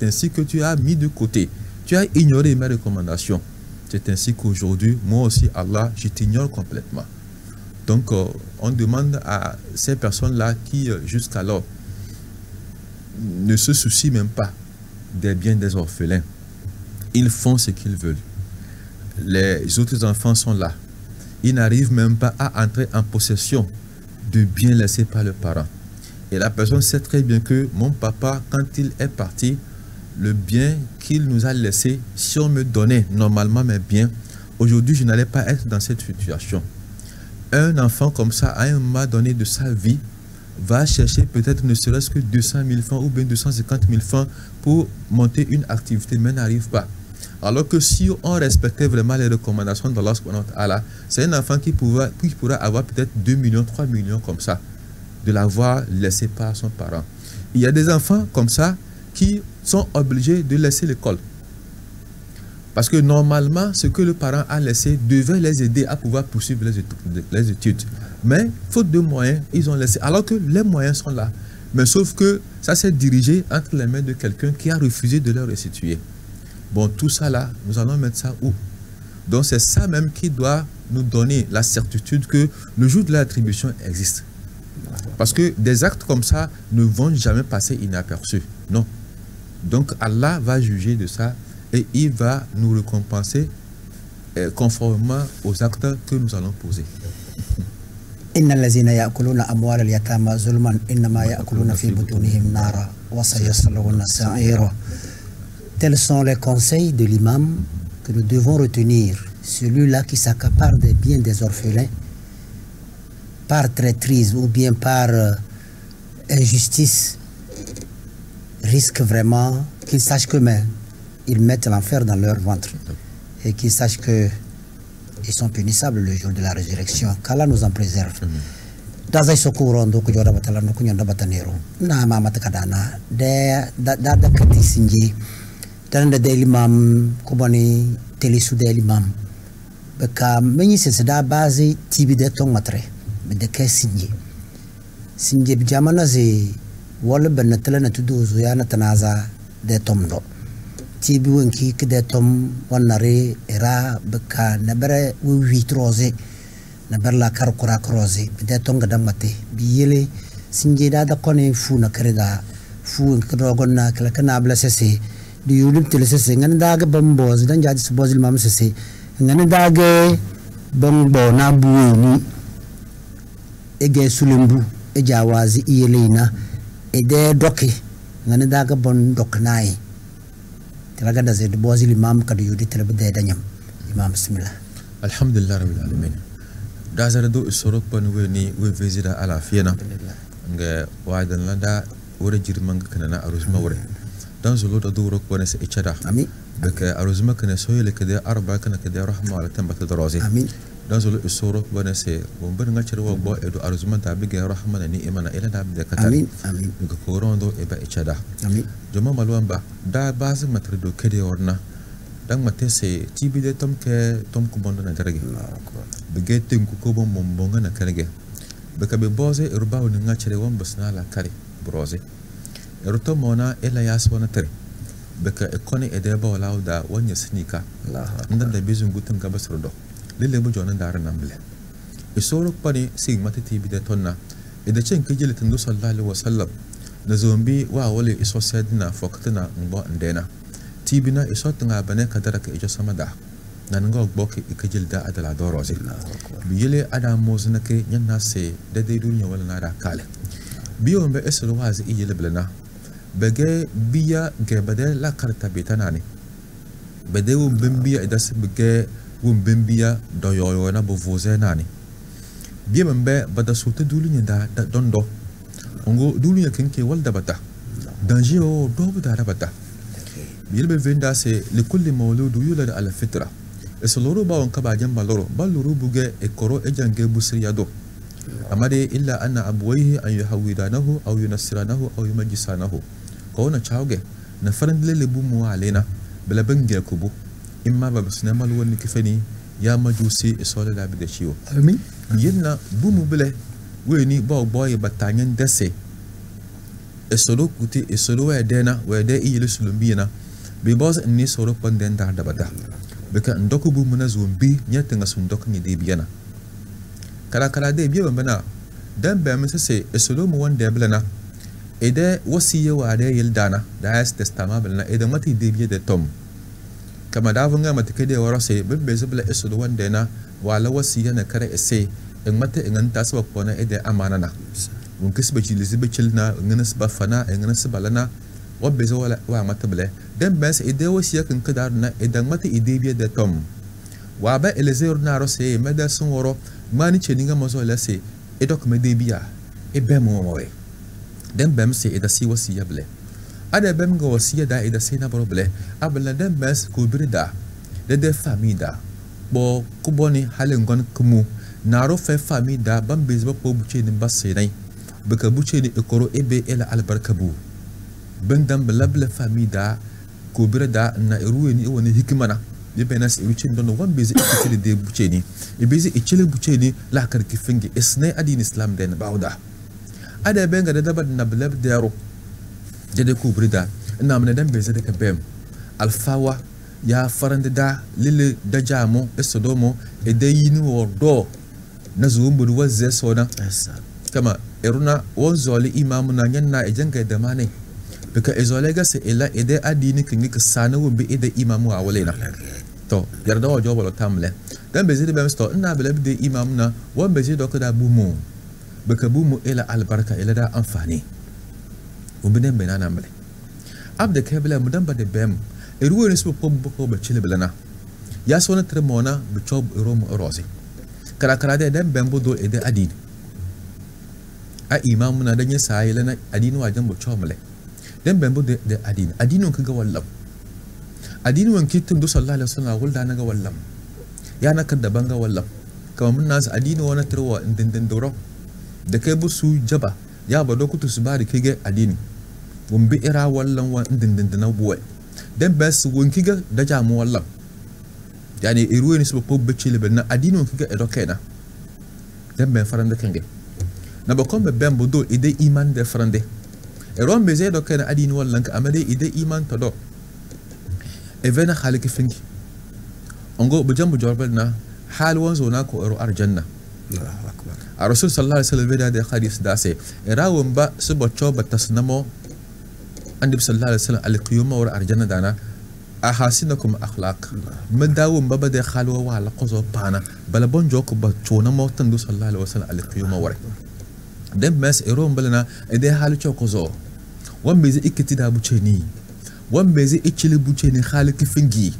ainsi que tu as mis de côté, tu as ignoré mes recommandations. C'est ainsi qu'aujourd'hui, moi aussi, Allah, je t'ignore complètement. Donc, on demande à ces personnes-là qui, jusqu'alors, ne se soucient même pas des biens des orphelins. Ils font ce qu'ils veulent. Les autres enfants sont là. Ils n'arrivent même pas à entrer en possession de biens laissés par le parent. Et la personne sait très bien que mon papa, quand il est parti, le bien qu'il nous a laissé, si on me donnait normalement mes biens, aujourd'hui je n'allais pas être dans cette situation. Un enfant comme ça, à un moment donné de sa vie, va chercher peut-être ne serait-ce que 200 000 francs ou bien 250 000 francs pour monter une activité, mais n'arrive pas. Alors que si on respectait vraiment les recommandations d'Allah subhanahu wa ta'ala, c'est un enfant qui pourra avoir peut-être 2 millions, 3 millions comme ça, de l'avoir laissé par son parent. Il y a des enfants comme ça qui sont obligés de laisser l'école. Parce que normalement, ce que le parent a laissé devait les aider à pouvoir poursuivre les études. Mais, faute de moyens, ils ont laissé. Alors que les moyens sont là. Mais sauf que ça s'est dirigé entre les mains de quelqu'un qui a refusé de leur restituer. Bon, tout ça là, nous allons mettre ça où? Donc c'est ça même qui doit nous donner la certitude que le jour de l'attribution existe. Parce que des actes comme ça ne vont jamais passer inaperçus. Non. Donc Allah va juger de ça et il va nous récompenser conformément aux actes que nous allons poser. إن الذين يأكلون أموال اليتامى ظلما إنما يأكلون في بطونهم نارا وسيصلون سعيرا. Tels sont les conseils de l'imam que nous devons retenir. Celui-là qui s'accapare des biens des orphelins par traîtrise ou bien par injustice risque vraiment qu'ils sachent qu'eux-mêmes ils mettent l'enfer dans leur ventre et qu'ils sachent que ils sont punissables le jour de la résurrection. Qu'Allah nous en préserve. Dans un secours, donc je dois battre la nukunya d'abatanero. Na mama takadana da kati sinji. Dans le l'imam kubani telisu de l'imam. Beka meni c'est da base tibi de ton matre. Mais de que sinji. Sinji bijamana ze wala benatela na tudo zuyana tanaza de tomdo. Tibi wenki kede tom wanare era beka nabere witrose naber la karkura kroze de tonga damate biyele sinje da kone fu na kareda fu ndogon na kala kana bla sese di yulum tele sese ngana daga bamboz dan jadi subozil mam sese ngana daga bambo na buweni ege sulembu e jawazi iyelina e de doki ngana daga bon doknai raga da zed bozil imam kadu yudi tele bede danyam imam bismillah alhamdulillah rabbil alamin dazara do sorok pan weni we vezida ala fiena nga wadan landa wora jirmang kana aruzma wore dan zolo da do rok wona se echada amin beka aruzma kana soyele kede arba kana kede rahma ala tambata darazi amin dan zolo sorok wona se bombar nga cerwa bo edo aruzma ta bige rahma ni imana ila da be kata amin amin ko korondo e ba echada amin joma malwamba da baz matrido kede orna dan mate se tibi de tom ke tom ko bondo na jarage bege tenku ko bon mombonga na karege beka be boze ruba woni ngachere won basna la kare broze eruto mona ela yaswana tere beka ekoni edeba wala da wonya snika ndan da bezun gutum ga basrodo lele bo jona dar namble e soro pani sig mate tibi de tonna e de chen kejele tandu sallallahu alaihi wasallam na zombi wa wale iso sedna fokatna mbo ndena tibina iso tanga bane kadara ke ijo samada nan ngok bokki ikajilda adala dorozi biyele ada mozna ke nyanna se de de dunya wala nada kale biyo mbe eslo wazi iyele blana bege biya gebade la karta betanani bede wo bembiya idas bege wo bembiya doyoyo na bo voze nani biya mbe bada sulta dunya da dondo ongo dunya kenke walda bata danger o do bada bata biyele venda se likulli mawludu yulad ala fitra esoloro ba wonka ba jamba loro baluru buge e koro e jange busriya do amade illa anna abwayhi an yuhawidanahu aw yunassiranahu aw yumajisanahu ko na chawge na farandle le bu mu alena bela bangi kubu imma ba basna mal woni kifani ya majusi e sole da bi de chiwo amin yenna bu mu bele weni ba boy batanyen desse e solo kuti e solo wa dena wa de iyele sulumbina bi boz ni solo panden da bada beka ndoko bu muna zombi nyata nga sundok ni de biana kala de biya bana dan ba masa se esolo mu wanda blana ede wasiya wa da yildana da ya testament balna ede mati debiye de tom kama da vunga mati kede waro se bebbe zubla esudu wanda na wala wasiya na kare ese en mata en anta sabab kona ede amana na mun kisbe ci lizibe cilna ngana sba fana ngana sbalana wabbe zo wala wa mata bele den bes ede wasiya kan kadar na ede mati debiye de tom wa ba elezer na ro se meda sun woro mani cheninga mozo la se edok me debiya e be mo mowe den bem se eda si wasiya bele ada bem go wasiya da eda se na bro bele abla den bes ko birida de famida bo kuboni halengon kumu naro fe famida bam bezba po buche ni basse nai baka buche ni ekoro ebe ela albarkabu bendam blabla famida ko birida na ruwe ni woni hikmana de benas rucin don wan bezi ikitili de buche ni e bezi ikile buche ni la kar kifingi isne adin islam den bawda ada benga da dabad na blab daro jade ko birida ina mun dan bezi de kabem alfawa ya farande da lile da jamo esodomo e de yini wordo na zuumbu wazze sona kama eruna wonzoli imamu na nyanna e janga da mane bika ezole ga se ela ede adini kingi ka sana wumbi ede imamu awalena to yarda wa jobolo tamle dan bezide bem sto ina bele de imamu na won bezide ko da bumu bika bumu ela albarka ela da amfani wumbi ben na male abde kebla mudan ba de bem eruwe ni spo ko ba chile belana ya sona tremona bi chob rom rosi kara de den bembo do ede adini a imamu na danye sai lana adini wajen bo chomle den bembo de adini on kaga wallam adini wan kitin do sallallahu alaihi wasallam wulda naga wallam ya na kadda banga wallam kama mun nas adini wana tirwa indin doro da kai bu su jaba ya ba do kutu su bari kige adini wumbi ira wallan wa indin na buwai den bes wonkiga da jamu wallam yani iruwe ni sbo pobbe chile na adino kiga edokena den ben farande kenge na ba kombe ben bodo ide iman de farande e ron beze edokena adino wallan ka amade ide iman to do e vena khaliki fingi ongo bu jambu jorbel na hal wonzo na ko ero arjanna Allahu akbar a rasul sallallahu alaihi wasallam da hadith da se e rawon ba subo choba tasnamo andi sallallahu alaihi wasallam alqiyuma wa arjanna dana ahasinakum akhlaq madawu mbaba de khalwa wala qozo pana bala bonjo ko ba chona mo tandu sallallahu alaihi wasallam alqiyuma wa dem mes erom balana ede halu chokozo wambe ze ikitida bucheni wambe ze ichili bucheni khaliki fingi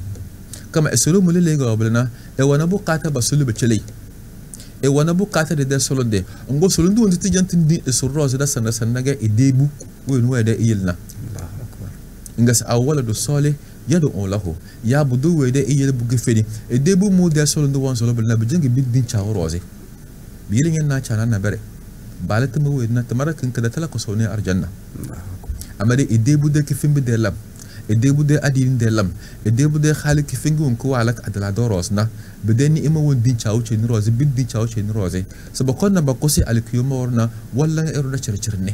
kama esolo mulele ga balana e wana bukata basulu bucheli e wana bukata de solonde ngo solondu wonti janti esoro da sanna ga idebu wenu wede yilna ngas awala do sole yado onlahu ya budu wede iyel bugi fedi e debu mu de solo ndo won solo bel na bijingi bidin chawo roze bilin yan na chana na bare balata mu wede na tamara kin kada tala ko sone arjanna amade e debu de kifin bi de lam e debu de adin de lam e debu de khalik kifin gun ko wala adala do rosna bedeni ima won din chawo che ni roze bidin chawo che ni roze sabakon na bakosi alkiyuma warna walla eru da circirne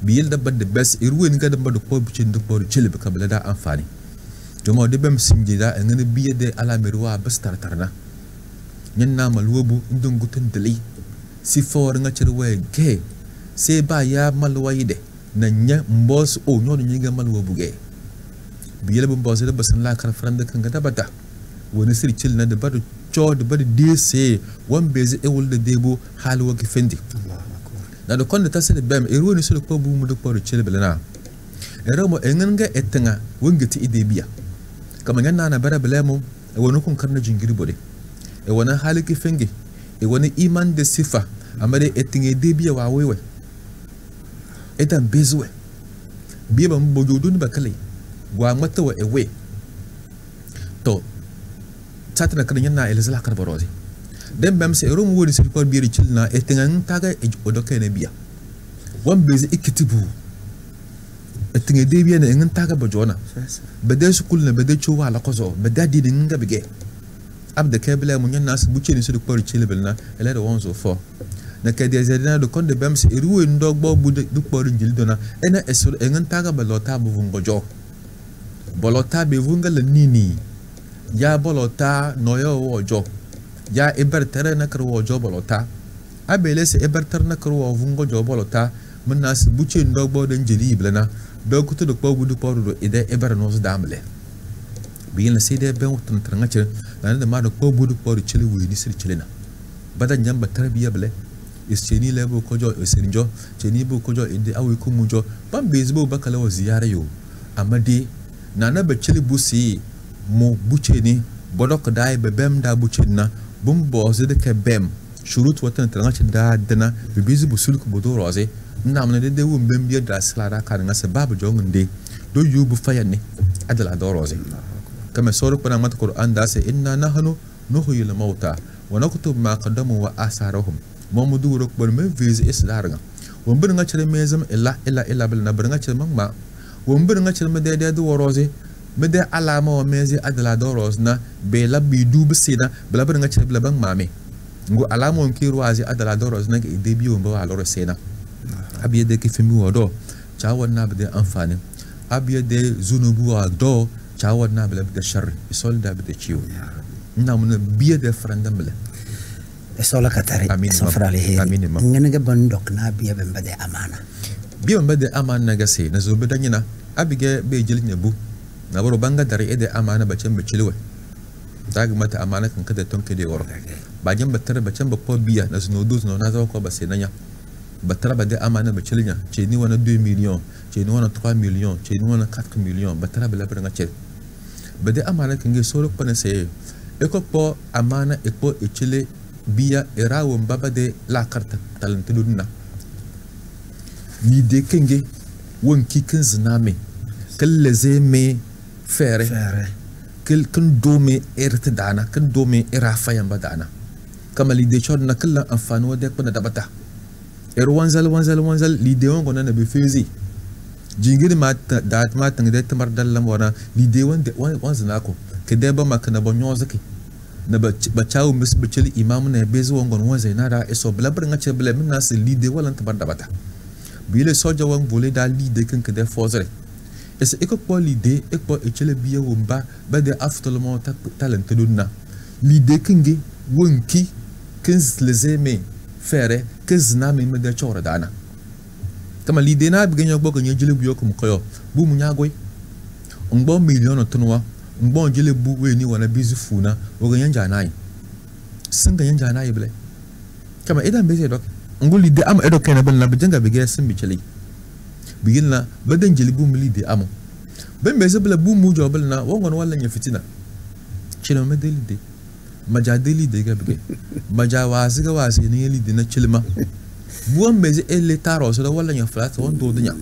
biyel da bad bes irwen ga da bad ko bicin duk bor chile be kabla da amfani jomo de bem simji da ngene biye de ala mirwa bes tartarna nyenna malwobu ndun gutun dali si for nga cirwe ge se ba ya malwayide na nya mbos o nyon nyi ga malwobu ge biyel bu mbos de besan la kar frande kan ga da bada woni sir chil na de bad cho de bad de se wan beze e wol de debo halwa ge fendi na do konde tasel bem e ruoni sulu ko bu mu do por chele belana e ramo e nganga etenga wongeti idebiya kama nganna na bara belemo e wonu kun karna jingiri bode e wona haliki fengi e wona iman de sifa amade etinge idebiya wa wewe etan bezwe biba mbo jodun bakale gwa mata wa ewe to tatana kan nyanna elzala karbarozi dem bam se rum woni se ko biiri cilna e tengan taga e odoke ne biya won beze ikitibu e tenga de biya ne ngin taga ba jona bede su kulna bede chu wala kozo bede di nga bege abde kebla mun nas bu ceni su ko cili belna ele do wonzo fo na ke de zedina do konde bam se ruwe ndogbo bu du ko njil dona ena esul e ngin taga ba lota bu ngojo bolota be vunga la nini ya bolota noyo wojo ya ibertere na karwo jobolota abele se ibertere na karwo vungo jobolota Mena se buche ndogbo den jeli blana dog to do bobu do podo ide eber no damle biyin se de ben tan tranga che na de ma do bobu do podo chili wi ni sir chilina bada nyamba tarbiya ble iseni lebo kojo esenjo cheni bo kojo inde awi kumunjo ban bezbo bakala wa ziyara yo amade nana ba chili busi mo buche ni bodok dai be bem da buche na bum bo ze de ke bem shurut watan tranga che da dana be bezbo sulku bodo roze namne de wum bem biya da sala kan nga se babu jongunde do yubu fayanne adala do roze kama soro pana mat qur'an da se inna nahnu nuhyil mauta wa naktub ma qaddamu wa asarahum mamudu rok bor me vise isdarga won bir nga chere mezam illa bil na bir nga chere ma won bir nga chere me de do roze me de alama wa mezi adala do roze na be la bi dubu sina bla bir nga chere bla bang mame ngo alama on ki roze adala do roze na ke de bi won ba aloro sena abiye de kifimi wodo chawan na bde amfani abiye de zunubu wodo chawan na bde sharri isol da bde chiwo na mun biye de frandam bele esola katari safra lehe ngene ga bandok na biye be mbade amana ga se na zo be danyina abige be jilnya bu na boro banga dare ede amana ba cembe chilwe daga mata amana kan kada tonke de woro ba jamba tare ba cembe po biya na zuno duz no na zo ko ba se nanya batara ba de amana ba chilinya che ni wana 2 millions che ni wana 3 millions che ni wana 4 millions batara ba la bra ngache ba de amana kinge soro pone se eko po amana eko e chile biya erawo mbaba de la carte talent dunna ni de kinge won kikin ziname kalle ze me fere kil kun dome erta dana kun dome era fayan badana kamali de chodna kala amfani wade kuna dabata wanzal lidewan gona na befezi jingiri ma dat ma tang de tamar dallam wana lidewan de wanzana ko ke de ba makana bonyo zaki na ba chawu mis bicili imamu na bezu wangon wanzai na da eso blabr ngache bla min nas lide walan tabar dabata bile soja wan vole da lide kin ke de fozre es eko po lide eko echele biye wumba ba de aftolement talent dunna lide kingi wonki kins lezeme fere kizna me da chora dana kama lidena bigenya gbo ganya jile bu yokum koyo bu mu nyagoy ngbo million tonwa ngbo jile bu we ni wana bizufuna o ganya janai singa nya janai ble kama idan beze dok ngul lide am edo kena ben la bijanga bige sim bi chili bigilna badan jile bu mu lide am ben beze bla bu mu jobal na wongon wala nya fitina chilo me delide majadeli de gabge majawazi ga wasi ni li dina chilma buwan beze elle taro so da wala nya flat won do dunya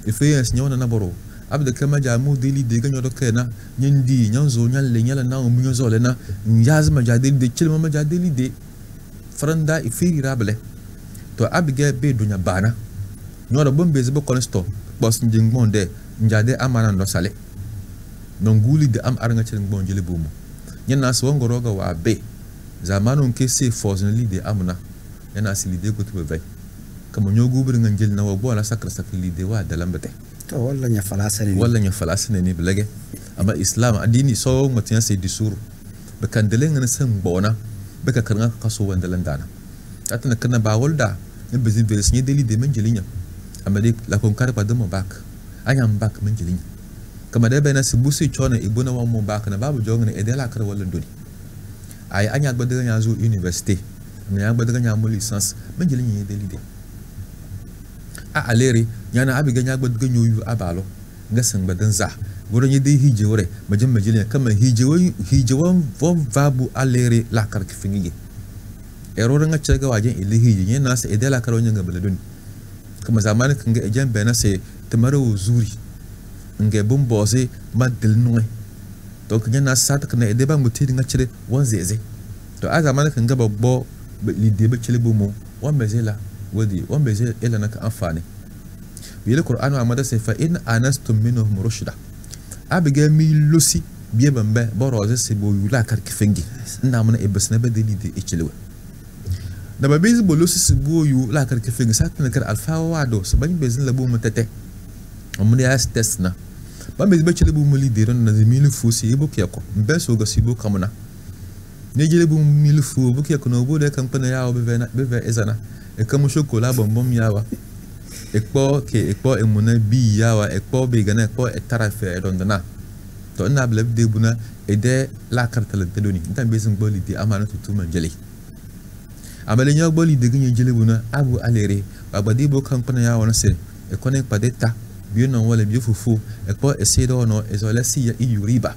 ifeyes nyona na boro abda kama jamu deli de ganyo do kena nyindi nyanzo nyalle nyala na mu nyozo le na nyaz majadeli de chilma majadeli de franda ifiri rable to abige be dunya bana nyora bom beze bo konsto bos njingbon de njade amana ndo sale nonguli de am aranga chilngbon jele bumu yana so ngoroga wa be zamanun ke se force ni de amuna yana si lide ko to be kama nyogu bir ngel na wa bola sakra lide wa da lambate to walla nya falasane ni blege ama islam adini so mutiya se disuru be kandele ngana san bona be ka karanga kaso wanda landana atana kana ba wolda ne bezin veres ni de lide menjelinya ama de la konkar pa de mo bak anyam bak menjelinya kama da bana sibusi chona ibuna wa mo baka na babu jongene edela kar wala ndoni ay anya gbadaga nya zo university nya gbadaga nya mo licence menjeli nyi de lide a aleri nya na abiga nya gbadaga nyoyu abalo ngasan gbadan za goro nyi de hije wore majin majili kama hije von vabu aleri la kar kifingi error nga chega wajen ile hije nya na sa edela kar wanya ngabala doni kama zamanin kanga ejan bana se tamaro zuri nge bum boze madil noy to kanya na sat kana ede ba muti nga chire won zeze to a zaman kan ga babbo lide ba chile bumu won bezela wadi won bezela ela naka amfani bi le qur'an wa mada fa in anastum minhum rushda abiga mi lusi biye bambe boroze se bo yula kar kifengi nda mun e besna ba de lide e chile da ba bez bo lusi se bo yula kar kifengi sat na kar alfa wado so ban bezin la bu mutete on ya test na ba me be chele bu mo lidero na zimili fusi ibo kiyako mbe so go sibo kamuna ne jele bu mili fu bu kiyako no bo de kan pana yawo be ve ezana e kamu chocolat bonbon yawa ekpo emuna bi yawa ekpo be gana ekpo etarafe edondana to na blab de buna ede la kartala de doni ntan bezin boli de amana tutu manjeli amale nya boli de gnye jele buna abu alere babadi bo kan pana ya wona se e konen padeta bi non wala bi fufu ekpo esedo no ezola siya iyuriba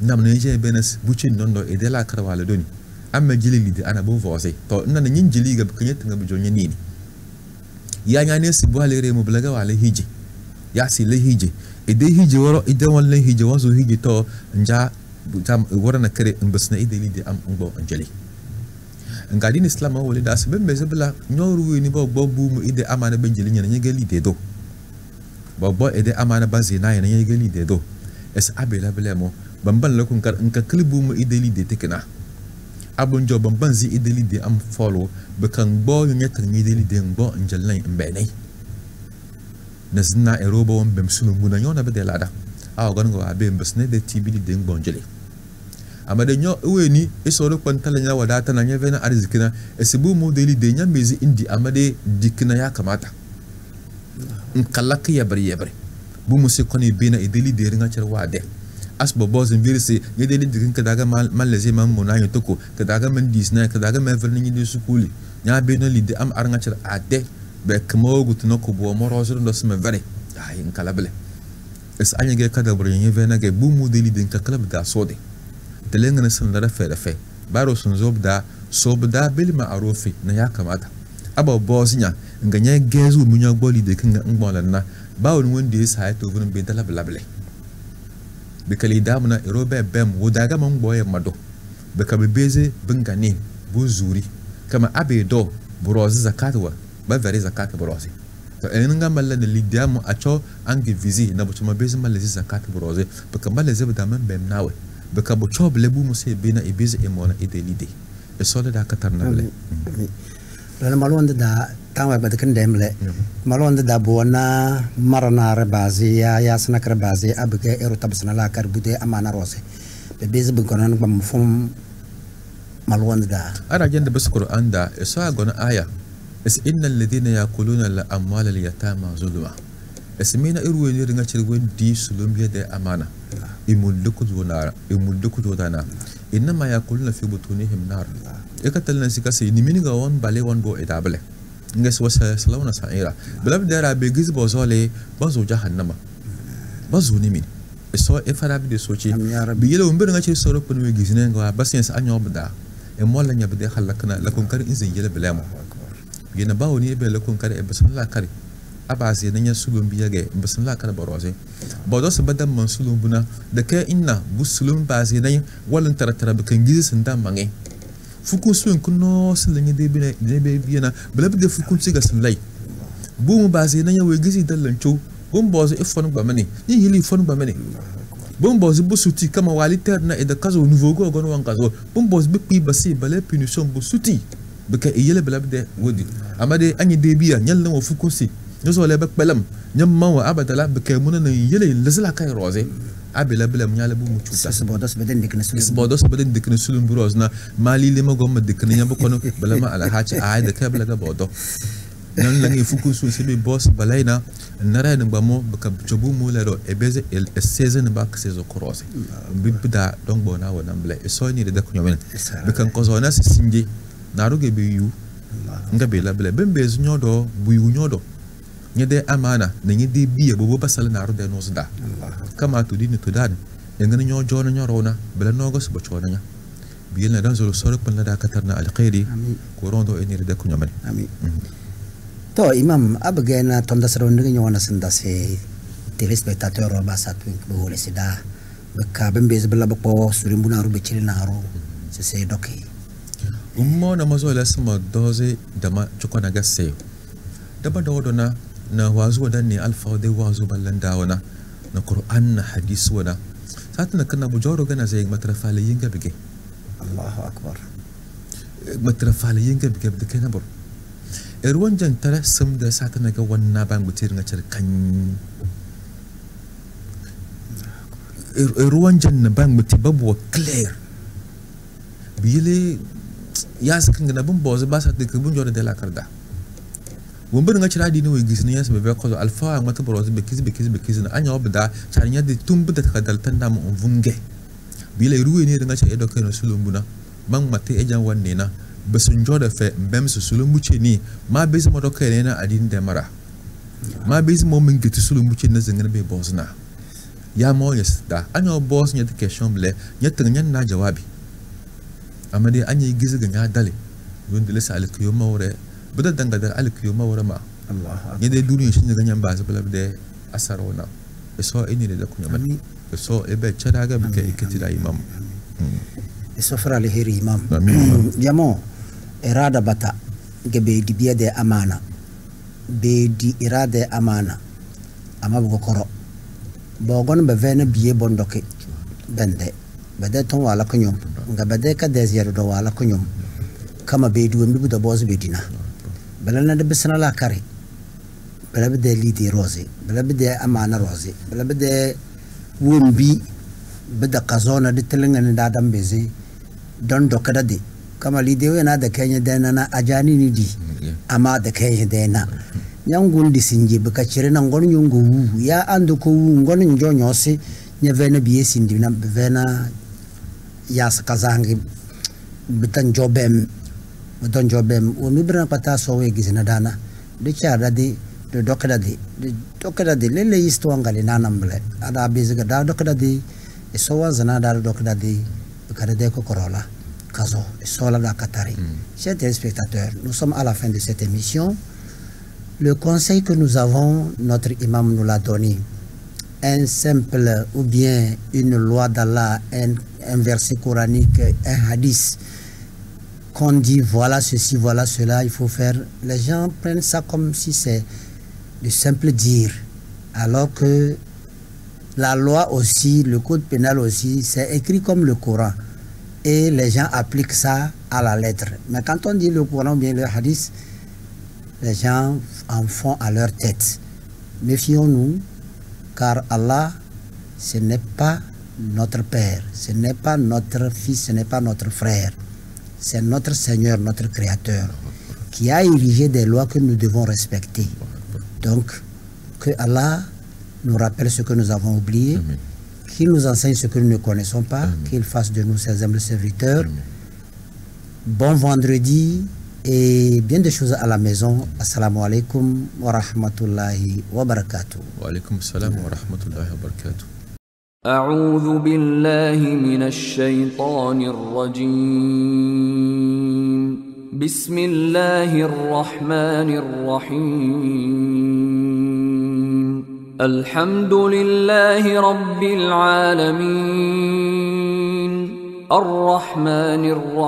nam ne je benes buchin nondo ede la karwala doni amma jili de ana bo vose to nana nyin jili ga kanyet nga bu jonye nini ya nyane si bo alere mo blaga wala hiji ya si le hiji ide hiji woro ide wala hiji wazo hiji to nja tam wora na kare mbasna ide li de am ngbo anjali ngadi ni islam wala da se bembe zebla nyoru wi ni bo bu mu ide amana benjili nyane nyegali de do bo ide amana bazi na yana nyegali de do es abela blemo bamban lakun kar nka klibu mu ide li de tekena abun jo bamban zi ide li de am follow bekan bo nyata ni ide li de ngbo anjalai mbene nazna erobo on bem sunu muna nyona be de lada aw gon go abe mbesne de tibili de ngbo anjali amade nyo weni esoro kwantala nya wadata na nya vena arzikina esibu mu de li de nya mezi indi amade dikina ya kamata nkalaki ya bari bu musi koni bina ide li de ringa cerwa de asbo bozin virisi yede li dikin kadaga malazi man munayi toko kadaga man disna kadaga man verni di sukuli nya beno li de am aranga cer ade be kamo gutno ko bo morozur ndo sme vere ay in kalabele es anyage kada brin vena ge bu mu de li din ka club da sode telenga na san da fe baro sun zobda bil ma'rufi na ya kamata aba bozinya nganya gezu munya boli de kinga ngbolan na bawo wonde sa to gun be dala blable bekali damna erobe bem wodaga man boye mado bekabe beze bengani buzuri kama abedo burozi zakatwa ba veri zakat burozi to enanga malla de lidiam acho angi vizi na butuma beze malla zakat burozi bekama leze badaman bem nawe bekabo choble bu muse bina ibize emona idelide e sole da katarnable lana malonda da tawa badakan demle malonda da bona marana rebazi ya sana rebazi abike ero tabsana la karbude amana rose be beze bukonan bam fum malonda da ara jende bas qur'an da so agona aya es innal ladina yaquluna la amwal al yatama zulma esmina irweni ringa cirwen di sulumbiya de amana imulluku dana inma yaquluna fi butunihim nar ekatalna sikase ni miniga won bale won bo edable nges wasa salawna sa'ira balab dara be gizbo zole bazo jahannama bazo ni min so e fara bi de soci bi yelo mbir nga ci soro pun we gizne nga basen sa anyo bda e molla nya bde khalakna lakon kar izin yele belamo yena bawo ni be lakon kar e basan la kar abazi nanya sulum biyage basan la kar barose bodo sa badam man sulum buna da ka inna bu sulum bazi nay walan tara be kan gizi sanda mange fuku sun kuno silanya de bina de be bina blab de fuku siga sanlay bu mu bazi nanya we gizi dalancho bum bozo e fonu ba mani ni hili fonu ba mani bum bozo bu suti kama wali terna e da kazo nouveau go gon wan kazo bum bozo be pi basi bale punition bu suti be ka yele blab de wodi amade anyi de biya nyalla mo fuku si nyoso le be pelam nyamma wa abadala be ka munana yele lazala kay rose abela bela nyala bu mu chuta bodos beden dikne sulum burosna mali le magom dikne nyamba kono bela ma ala hachi aida ka bela ga bodo nan la ngi fuku su sebe boss balaina nara ne bamo baka chobu mu lero ebeze el season ba ka sezo korose bibda donc bona wona bla e so ni de ko nyomen bekan ko zona se sinje naruge be yu nga bela bela bembe nyodo bu yu nyodo nyede amana na nyede biya bobo basal na rude no zda kama to dini to dan ngani nyo jona nyo rona bela nogo so bachona nya biya na dan zo soro pan da katarna al khairi ko rondo enir de ko nyamani amin to imam abgena tonda sero ndigi nyona sinda se téléspectateur ba satwin bo wole sida ka bembe zbla bako surimbuna rube chilina ro se doki ummo na mazo la sama doze dama chokona gasse daba dodona na wazu da ne alfa da wazu ballan dawana na qur'an na hadis wana satna kana bujoro gana zai matrafa yin ga bige Allahu akbar matrafa yin ga bige da kana bur erwan jan tara sam da satna ga wanna ban butir nga cer kan erwan jan na ban buti babu clear bile ya sakin na bun bozo ba sa de kun jora de la karda wombe nga chira dini we gisni yas be ko alfa ngata borozi be kiz na anya obda charinya de tumbu da kadal tanda mo vunge bile ruwe ni nga cha edo keno sulumbuna bang mate ejan wanne na be sunjo da fe mbem su sulumbu cheni ma be mo do kene na adin de mara ma be mo min gitu sulumbu cheni zengena be bosna ya mo yes da anya boss nya de question ble nya tanya na jawabi amade anya gizi ga nya dale wonde le sa alkiyo mawre bada danga da alkiyo mawre ma Allah nya de duniya shin ga nya ba sa bla de asarona so ini de kunya man so ebe chada ga be ketira imam so fra le heri imam jamo irada bata gebe di biade amana be di irade amana ama bu koro bogon be vena biye bondoke bende bade ton wala kunyum nga bade ka desir do wala kunyum kama be du mbi do boz be dina balana de bisna la kare bala bade lidi rose bala bade amana rose bala bade wumbi bada kazona de telengani da dam beze don do kada de kama lidi wena da kenya dena na ajani ni di ama da kenya dena nyangun di sinji baka chire na ngon nyungu ya andu ko ngon njo nyose nya vena biye sindi na vena ya sakazangi bitan jobem o mibra pata so we gizina dana de chara de dokada de lele isto ngale nanamble ada biziga da dokada de so wazana da dokada de baka de ko korola kazo so la da katari. Chers téléspectateurs, nous sommes à la fin de cette émission. Le conseil que nous avons, notre imam nous l'a donné. Un simple ou bien une loi d'Allah, un verset coranique, un hadith, qu'on dit voilà ceci, voilà cela, il faut faire. Les gens prennent ça comme si c'est de simple dire. Alors que la loi aussi, le code pénal aussi, c'est écrit comme le Coran. Et les gens appliquent ça à la lettre. Mais quand on dit le Coran ou bien le hadith, les gens en font à leur tête. Méfions-nous, car Allah, ce n'est pas notre Père, ce n'est pas notre Fils, ce n'est pas notre frère. C'est notre Seigneur, notre Créateur, qui a érigé des lois que nous devons respecter. Donc, que Allah nous rappelle ce que nous avons oublié, qu'il nous enseigne ce que nous ne connaissons pas, qu'il fasse de nous ses humbles serviteurs. Bon vendredi. Et bien des choses à la maison. Assalamu alaikum wa rahmatullahi wa barakatuh. Wa alaikum salam wa rahmatullahi wa barakatuh. أعوذ بالله من الشيطان الرجيم بسم الله الرحمن الرحيم الحمد لله رب العالمين الرحمن الرحيم